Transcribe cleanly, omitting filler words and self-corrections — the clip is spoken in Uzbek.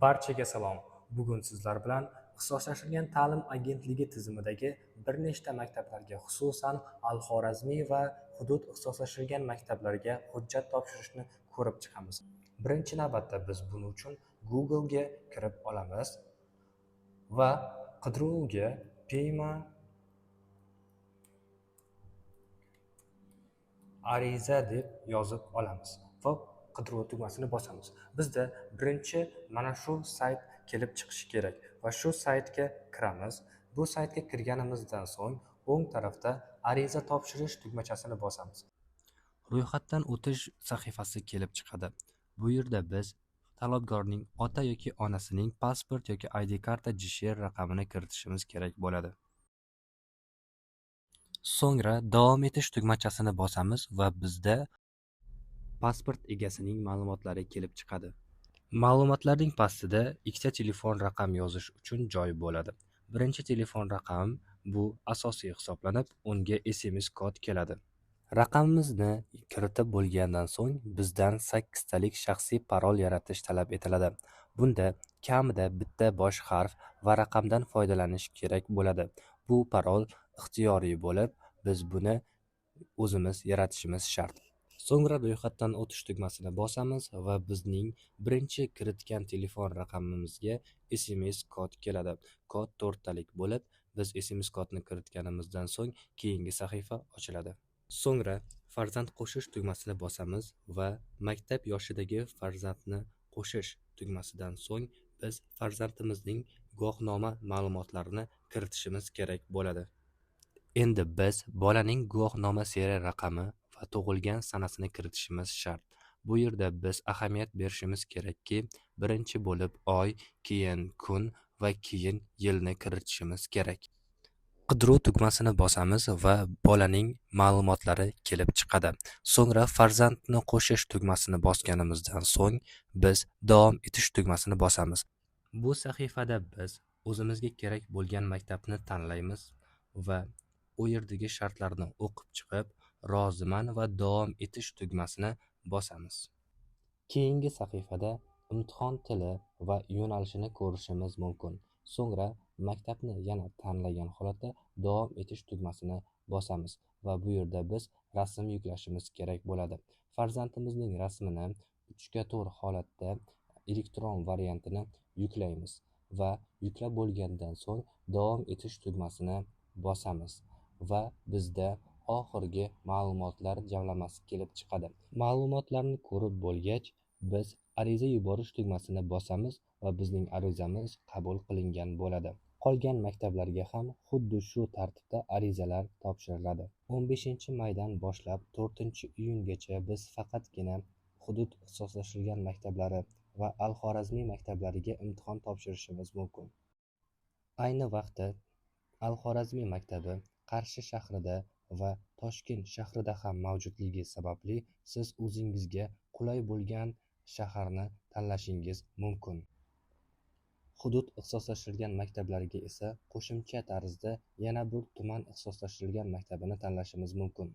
Barchaga salom. Bugun sizlar bilan ixtisoslashtirilgan ta'lim agentligi tizimidagi bir nechta maktablarga, xususan Al-Xorazmiy va hudud ixtisoslashtirilgan maktablarga hujjat topshirishni ko'rib chiqamiz. Birinchi navbatda biz buning uchun Google ga kirib olamiz va qidiruvga Payma ariza deb yozib olamiz va qidiruv tugmasini bosamiz. Bizda birinchi mana shu sayt kelib chiqishi kerak va shu saytga kiramiz. Bu saytga kirganimizdan so'ng o'ng tarafda ariza topshirish tugmachasini bosamiz. Ro'yxatdan o'tish sahifasi kelib chiqadi. Bu yerda biz talabgorning ota yoki onasining pasport yoki ID karta JSHR raqamini kiritishimiz kerak bo'ladi. So'ngra davom etish tugmachasini bosamiz va bizda pasport egasining ma'lumotlari kelib chiqadi. Ma'lumotlarning pastida ikkita telefon raqam yozish uchun joy bo'ladi. Birinchi telefon raqam bu asosiy hisoblanib, unga SMS kod keladi. Raqamimizni kiritib bo'lgandan so'ng bizdan 8 talik shaxsiy parol yaratish talab etiladi. Bunda kamida bitta bosh harf va raqamdan foydalanish kerak bo'ladi. Bu parol ixtiyoriy bo'lib, biz buni o'zimiz yaratishimiz shart. So'ngra ro'yxatdan o'tish tugmasini bosamiz va bizning birinchi kiritgan telefon raqamimizga SMS kod keladi. Kod 4 talik bo'lib, biz SMS kodni kiritganimizdan so'ng keyingi sahifa ochiladi. So'ngra farzand qo'shish tugmasini bosamiz va maktab yoshidagi farzandni qo'shish tugmasidan so'ng biz farzandimizning guvohnoma ma'lumotlarini kiritishimiz kerak bo'ladi. Endi biz bolaning guvohnoma serial raqami va tug'ilgan sanasini kiritishimiz shart. Bu yerda biz ahamiyat berishimiz kerakki, birinchi bo'lib oy, keyin kun va keyin yilni kiritishimiz kerak. Qidiruv tugmasini bosamiz va bolaning ma'lumotlari kelib chiqadi. So'ngra farzandni qo'shish tugmasini bosganimizdan so'ng biz davom etish tugmasini bosamiz. Bu sahifada biz o'zimizga kerak bo'lgan maktabni tanlaymiz va u yerdagi shartlarni o'qib chiqib, roziman va davom etish tugmasini bosamiz. Keyingi sahifada imtihon tili va yo'nalishini ko'rishimiz mumkin. So'ngra maktabni yana tanlagan holatda davom etish tugmasini bosamiz va bu yerda biz rasm yuklashimiz kerak bo'ladi. Farzandimizning rasmini 3x4 holatda elektron variantini yuklaymiz va yuklab bo'lgandan so'ng davom etish tugmasini bosamiz va bizda oxirgi ma'lumotlar jamlamasi kelib chiqadi. Ma'lumotlarni ko'rib bo'lgach, biz ariza yuborish tugmasini bosamiz va bizning arizamiz qabul qilingan bo'ladi. Qolgan maktablarga ham xuddi shu tartibda arizalar topshiriladi. 15-maydan boshlab 4-iyungacha biz faqatgina hudud ixtisoslashtirilgan maktablari va Al-Xorazmiy maktablariga imtihon topshirishimiz mumkin. Ayni vaqtda Al-Xorazmiy maktabi Qarshi shahrida va Toshkent shahrida ham mavjudligi sababli siz o'zingizga qulay bo'lgan shaharni tanlashingiz mumkin. Hudud ixtisoslashtirilgan maktablariga esa qo'shimcha tarzda yana bir tuman ixtisoslashtirilgan maktabini tanlashimiz mumkin.